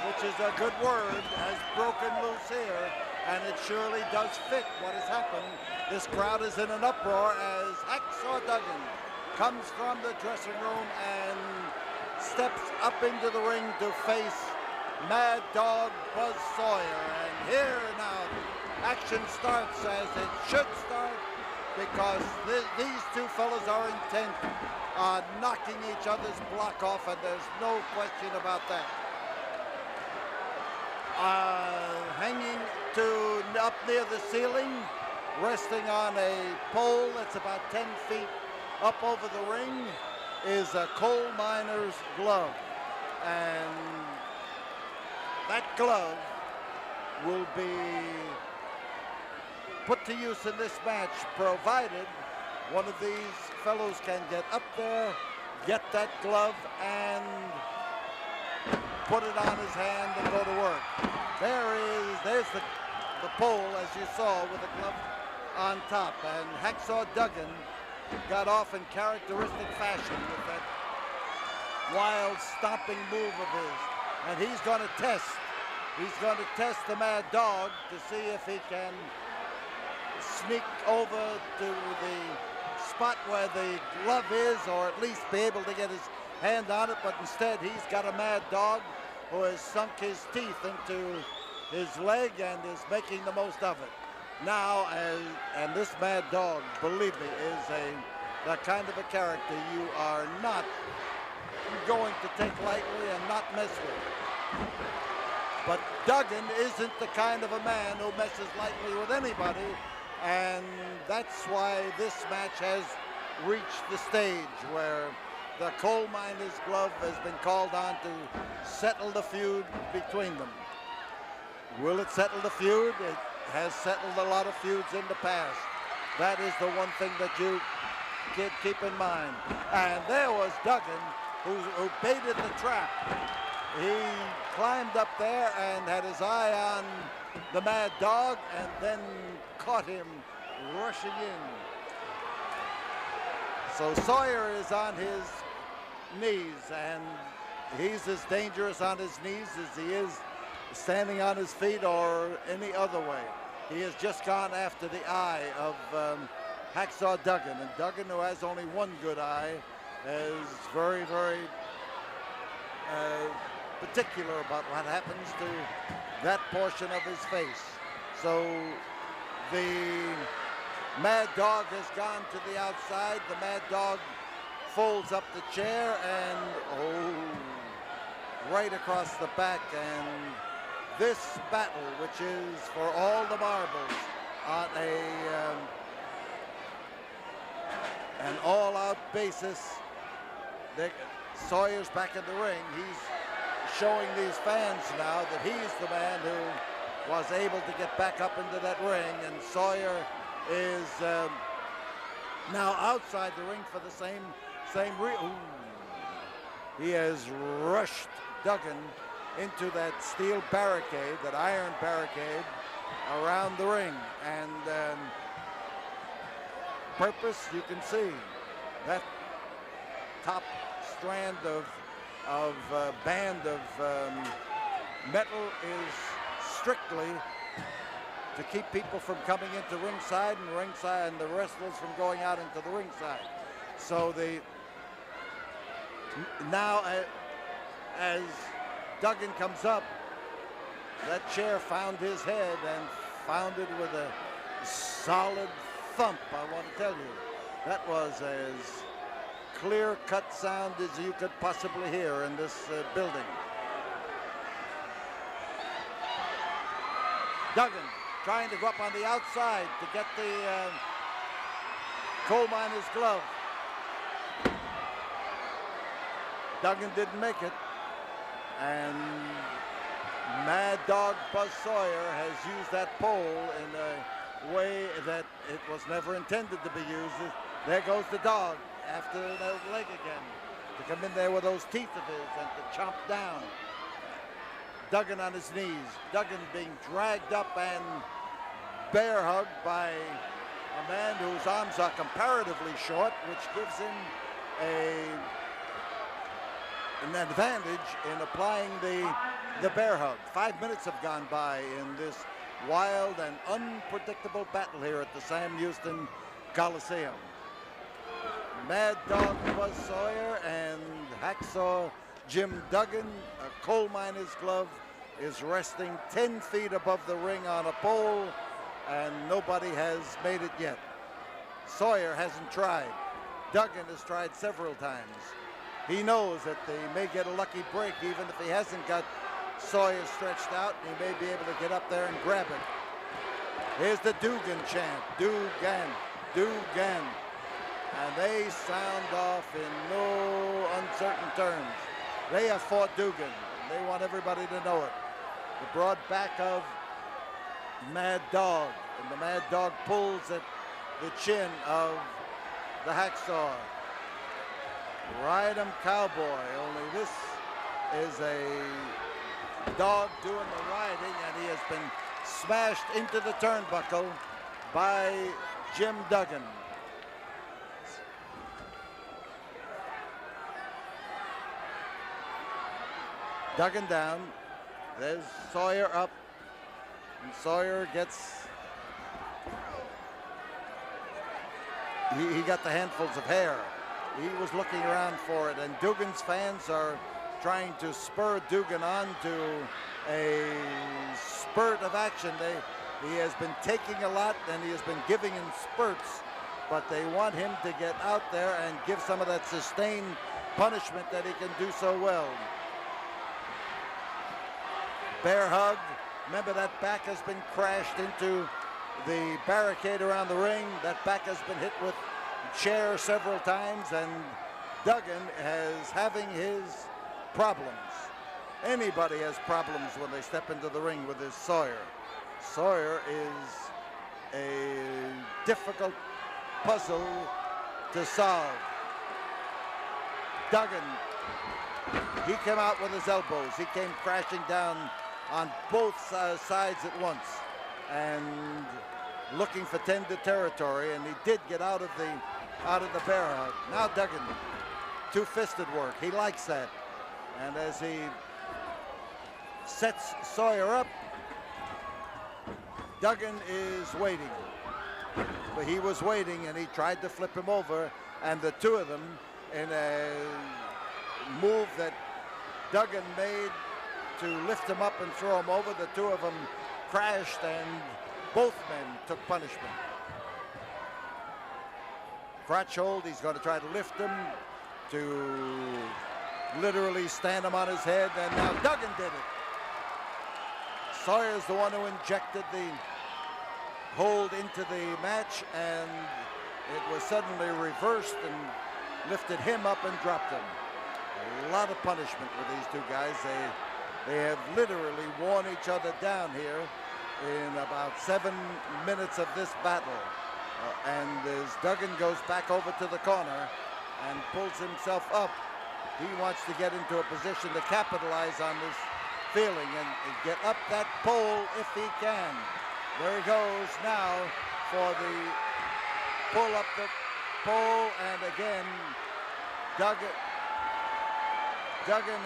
which is a good word, has broken loose here, and it surely does fit what has happened. This crowd is in an uproar as Hacksaw Duggan comes from the dressing room and steps up into the ring to face Mad Dog Buzz Sawyer. And here now, action starts as it should start, because these two fellas are intent on knocking each other's block off, and there's no question about that. Hanging up near the ceiling, resting on a pole that's about 10 feet up over the ring, is a coal miner's glove. And that glove will be put to use in this match, provided one of these fellows can get up there, get that glove, and put it on his hand and go to work. There's the pole, as you saw, with the glove on top. And Hacksaw Duggan got off in characteristic fashion with that wild stomping move of his. And he's going to test the Mad Dog to see if he can sneak over to the spot where the glove is, or at least be able to get his hand on it. But instead, he's got a Mad Dog who has sunk his teeth into his leg and is making the most of it. Now, and this Mad Dog, believe me, is the kind of a character you are not going to take lightly and not mess with. But Duggan isn't the kind of a man who messes lightly with anybody, and that's why this match has reached the stage where the coal miner's glove has been called on to settle the feud between them. Will it settle the feud? It has settled a lot of feuds in the past. That is the one thing that you keep in mind. And there was Duggan, who baited the trap. He climbed up there and had his eye on the Mad Dog, and then caught him rushing in. So Sawyer is on his knees, and he's as dangerous on his knees as he is standing on his feet or any other way. He has just gone after the eye of Hacksaw Duggan, and Duggan, who has only one good eye, is very, very particular about what happens to that portion of his face. So the Mad Dog has gone to the outside. The Mad Dog folds up the chair and right across the back. And this battle, which is for all the marbles on an all-out basis, Sawyer's back in the ring. He's showing these fans now that he's the man who was able to get back up into that ring, and Sawyer is now outside the ring for the same he has rushed Duggan into that steel barricade, that iron barricade around the ring, and purpose, you can see that top strand of band of metal is strictly to keep people from coming into ringside and the wrestlers from going out into the ringside. So now as Duggan comes up, that chair found his head and found it with a solid thump, I want to tell you. That was as clear-cut sound as you could possibly hear in this building. Duggan trying to go up on the outside to get the coal miner's glove. Duggan didn't make it, and Mad Dog Buzz Sawyer has used that pole in a way that it was never intended to be used. There goes the dog after that leg again, to come in there with those teeth of his and to chomp down. Duggan on his knees. Duggan being dragged up and bear hugged by a man whose arms are comparatively short, which gives him an advantage in applying the bear hug. 5 minutes have gone by in this wild and unpredictable battle here at the Sam Houston Coliseum. Mad Dog Buzz Sawyer and Hacksaw Jim Duggan, a coal miner's glove, is resting 10 feet above the ring on a pole, and nobody has made it yet. Sawyer hasn't tried. Duggan has tried several times. He knows that they may get a lucky break even if he hasn't got Sawyer stretched out, and he may be able to get up there and grab it. Here's the Duggan chant, Duggan, Duggan. And they sound off in no uncertain terms. They have fought Duggan. They want everybody to know it. The broad back of Mad Dog, and the Mad Dog pulls at the chin of the Hacksaw. Ride 'em cowboy, only this is a dog doing the riding, and he has been smashed into the turnbuckle by Jim Duggan. Duggan down. There's Sawyer up. And Sawyer gets... He got the handfuls of hair. He was looking around for it, and Duggan's fans are trying to spur Duggan on to a spurt of action. He has been taking a lot, and he has been giving in spurts, but they want him to get out there and give some of that sustained punishment that he can do so well. Bear hug. Remember, that back has been crashed into the barricade around the ring. That back has been hit with chair several times, and Duggan is having his problems. Anybody has problems when they step into the ring with this Sawyer. Sawyer is a difficult puzzle to solve. Duggan, he came out with his elbows. He came crashing down on both sides at once and looking for tender territory, and he did get out of the bear hug. Now Duggan, two-fisted work. He likes that. And as he sets Sawyer up, Duggan is waiting. But he was waiting, and he tried to flip him over, and the two of them, in a move that Duggan made to lift him up and throw him over, the two of them crashed, and both men took punishment. Crotch hold, he's going to try to lift him, to literally stand him on his head, and now Duggan did it. Sawyer's the one who injected the hold into the match, and it was suddenly reversed and lifted him up and dropped him. A lot of punishment with these two guys. They have literally worn each other down here in about 7 minutes of this battle. And as Duggan goes back over to the corner and pulls himself up, he wants to get into a position to capitalize on this feeling and get up that pole if he can. There he goes now for the pull up the pole, and again, Duggan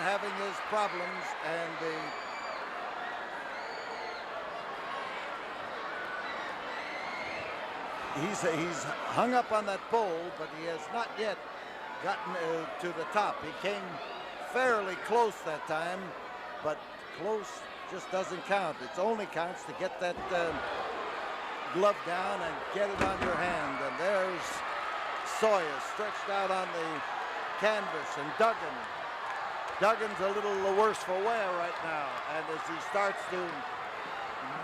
having his problems, and he's hung up on that pole, but he has not yet gotten to the top. He came fairly close that time, but close just doesn't count. It only counts to get that glove down and get it on your hand. And there's Sawyer stretched out on the canvas, and Duggan's a little worse for wear right now. And as he starts to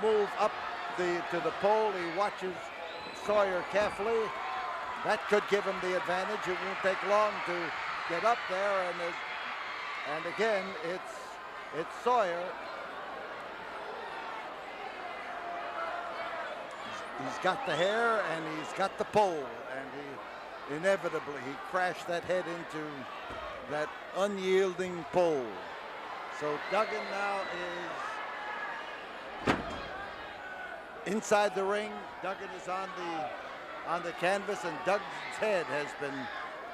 move up to the pole, he watches Sawyer carefully. That could give him the advantage. It won't take long to get up there, and again, it's Sawyer. He's got the hair and he's got the pole, and inevitably he crashed that head into that unyielding pole. So Duggan now is inside the ring. Duggan is on the canvas, and Duggan's head has been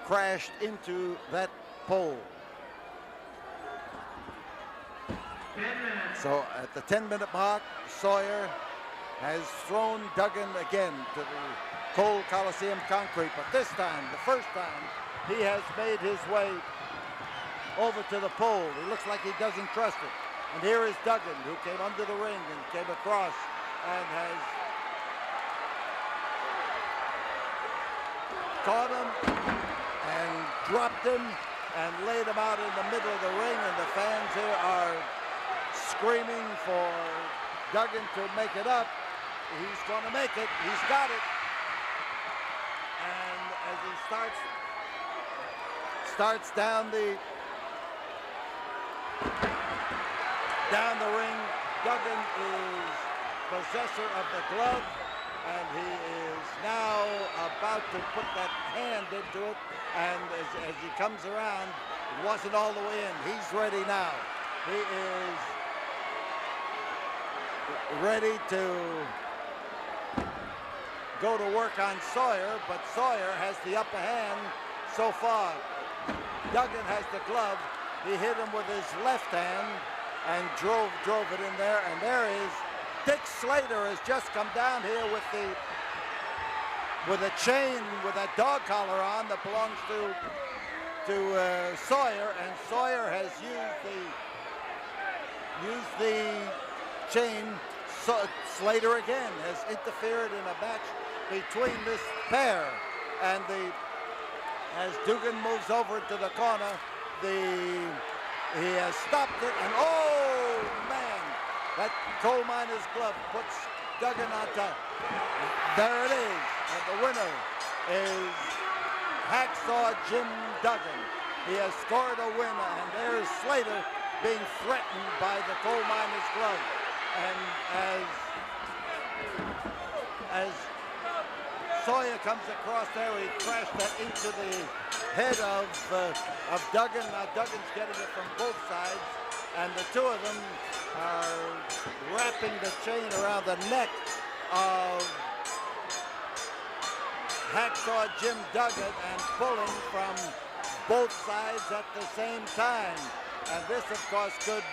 crashed into that pole. So at the 10-minute mark, Sawyer has thrown Duggan again to the cold Coliseum concrete, but this time, the first time, he has made his way over to the pole. He looks like he doesn't trust it. And here is Duggan, who came under the ring and came across and has caught him and dropped him and laid him out in the middle of the ring, and the fans here are screaming for Duggan to make it up. He's going to make it. He's got it. And as he starts down the ring, Duggan is possessor of the glove, and he is now about to put that hand into it, and as he comes around, it wasn't all the way in. He's ready now. He is ready to go to work on Sawyer, but Sawyer has the upper hand so far. Duggan has the glove. He hit him with his left hand and drove it in there, and there is Dick Slater has just come down here with a chain with that dog collar on that belongs to Sawyer, and Sawyer has used the chain. So Slater again has interfered in a match between this pair, and as Duggan moves over to the corner, he has stopped it, and oh man, that coal miner's glove puts Duggan on top. There it is, and the winner is Hacksaw Jim Duggan. He has scored a winner, and there's Slater being threatened by the coal miner's glove. And as Sawyer comes across there, he crashed that into the head of Duggan. Now Duggan's getting it from both sides, and the two of them are wrapping the chain around the neck of Hacksaw Jim Duggan and pulling from both sides at the same time. And this, of course, could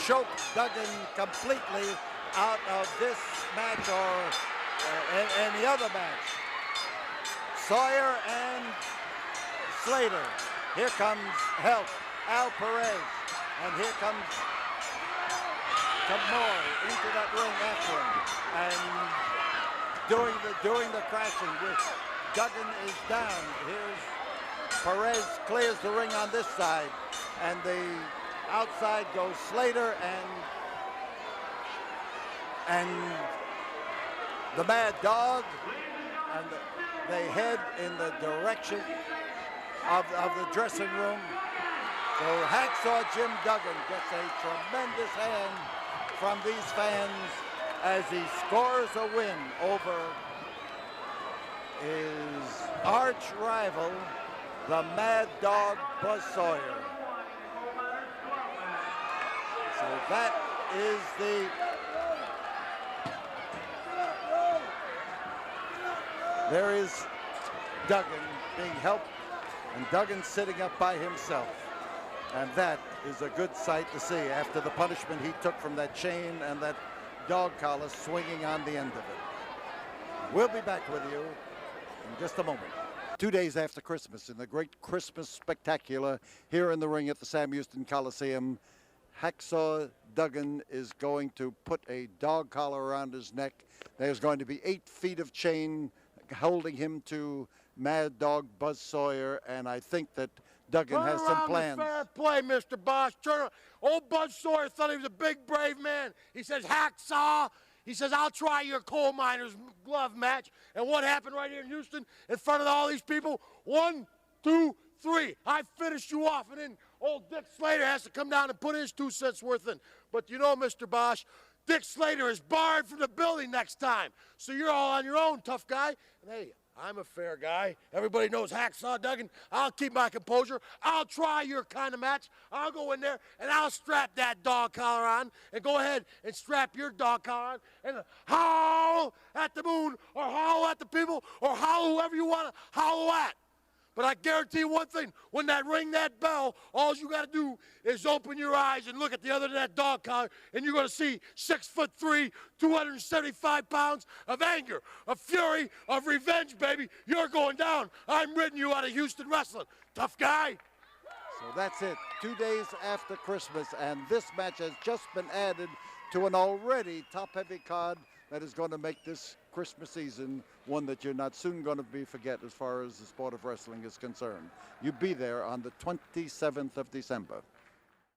choke Duggan completely out of this match or any other match. Sawyer and Slater. Here comes help, Al Perez, and here comes more into that ring after him, and doing the crashing. With Duggan is down. Here's Perez clears the ring on this side, and the outside goes Slater and the Mad Dog, and they head in the direction of the dressing room. So Hacksaw Jim Duggan gets a tremendous hand from these fans as he scores a win over his arch rival, the Mad Dog Buzz Sawyer. So that is there is Duggan being helped, and Duggan sitting up by himself. And that is a good sight to see after the punishment he took from that chain and that dog collar swinging on the end of it. We'll be back with you in just a moment. 2 days after Christmas, in the great Christmas spectacular here in the ring at the Sam Houston Coliseum, Hacksaw Duggan is going to put a dog collar around his neck. There's going to be 8 feet of chain holding him to Mad Dog Buzz Sawyer, and I think that Duggan has some plans. Fair play, Mr. Bosch. Old Buzz Sawyer thought he was a big, brave man. He says, Hacksaw. He says, I'll try your coal miner's glove match. And what happened right here in Houston in front of all these people? 1, 2, 3. I finished you off. And then old Dick Slater has to come down and put his 2 cents worth in. But you know, Mr. Bosch, Dick Slater is barred from the building next time. So you're all on your own, tough guy. And hey, I'm a fair guy. Everybody knows Hacksaw Duggan. I'll keep my composure. I'll try your kind of match. I'll go in there and I'll strap that dog collar on, and go ahead and strap your dog collar on and howl at the moon, or howl at the people, or howl whoever you want to howl at. But I guarantee you one thing, when that ring that bell, all you got to do is open your eyes and look at the other end of that dog collar, and you're going to see 6'3", 275 pounds of anger, of fury, of revenge, baby. You're going down. I'm ridding you out of Houston wrestling. Tough guy. So that's it, 2 days after Christmas, and this match has just been added to an already top-heavy card that is going to make this Christmas season one that you're not soon going to forget as far as the sport of wrestling is concerned. You be there on the 27th of December.